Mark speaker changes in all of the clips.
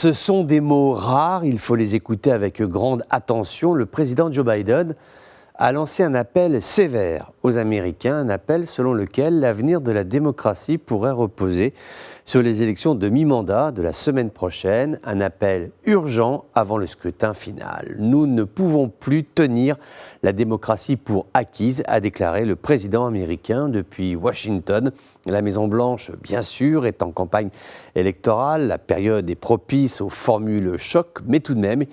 Speaker 1: Ce sont des mots rares, il faut les écouter avec grande attention. Le président Joe Biden a lancé un appel sévère aux Américains, un appel selon lequel l'avenir de la démocratie pourrait reposer sur les élections de mi-mandat de la semaine prochaine, un appel urgent avant le scrutin final. Nous ne pouvons plus tenir la démocratie pour acquise, a déclaré le président américain depuis Washington. La Maison-Blanche, bien sûr, est en campagne électorale, la période est propice aux formules choc, mais tout de même,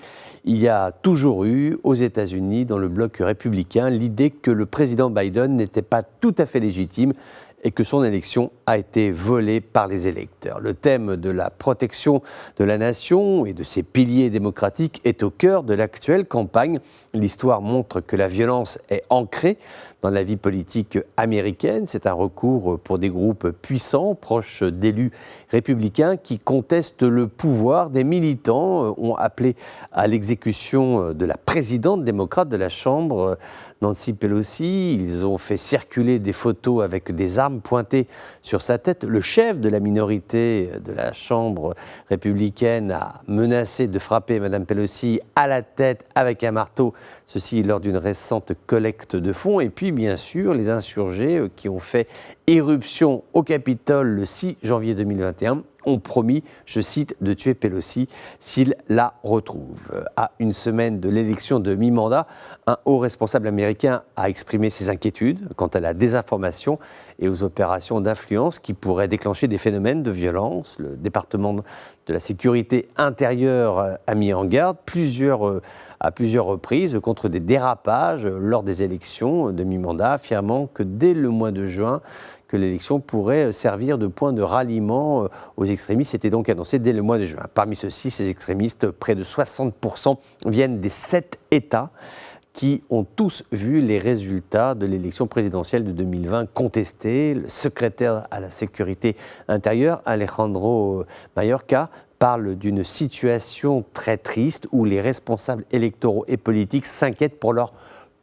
Speaker 1: il y a toujours eu aux États-Unis, dans le bloc républicain, l'idée que le président Biden n'était pas tout à fait légitime et que son élection a été volée par les électeurs. Le thème de la protection de la nation et de ses piliers démocratiques est au cœur de l'actuelle campagne. L'histoire montre que la violence est ancrée dans la vie politique américaine. C'est un recours pour des groupes puissants, proches d'élus républicains, qui contestent le pouvoir. Des militants ont appelé à l'exécution de la présidente démocrate de la Chambre, Nancy Pelosi. Ils ont fait circuler des photos avec des armes pointées sur sa tête. Le chef de la minorité de la Chambre républicaine a menacé de frapper Mme Pelosi à la tête avec un marteau, ceci lors d'une récente collecte de fonds. Et puis, bien sûr, les insurgés qui ont fait éruption au Capitole le 6 janvier 2021 ont promis, je cite, de tuer Pelosi s'ils la retrouvent. À une semaine de l'élection de mi-mandat, un haut responsable américain a exprimé ses inquiétudes quant à la désinformation et aux opérations d'influence qui pourraient déclencher des phénomènes de violence. Le département de la sécurité intérieure a mis en garde à plusieurs reprises contre des dérapages lors des élections de mi-mandat, affirmant que dès le mois de juin, que l'élection pourrait servir de point de ralliement aux extrémistes. C'était donc annoncé dès le mois de juin. Parmi ceux-ci, ces extrémistes, près de 60% viennent des 7 États qui ont tous vu les résultats de l'élection présidentielle de 2020 contestés. Le secrétaire à la sécurité intérieure, Alejandro Mayorkas, parle d'une situation très triste où les responsables électoraux et politiques s'inquiètent pour leur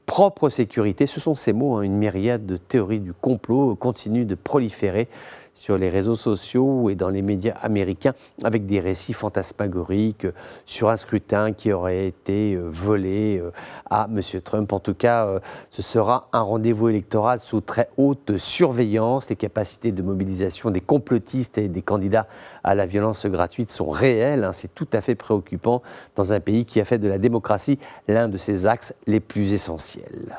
Speaker 1: propre sécurité. Ce sont ces mots, une myriade de théories du complot continuent de proliférer sur les réseaux sociaux et dans les médias américains avec des récits fantasmagoriques sur un scrutin qui aurait été volé à M. Trump. En tout cas, ce sera un rendez-vous électoral sous très haute surveillance. Les capacités de mobilisation des complotistes et des candidats à la violence gratuite sont réelles. C'est tout à fait préoccupant dans un pays qui a fait de la démocratie l'un de ses axes les plus essentiels.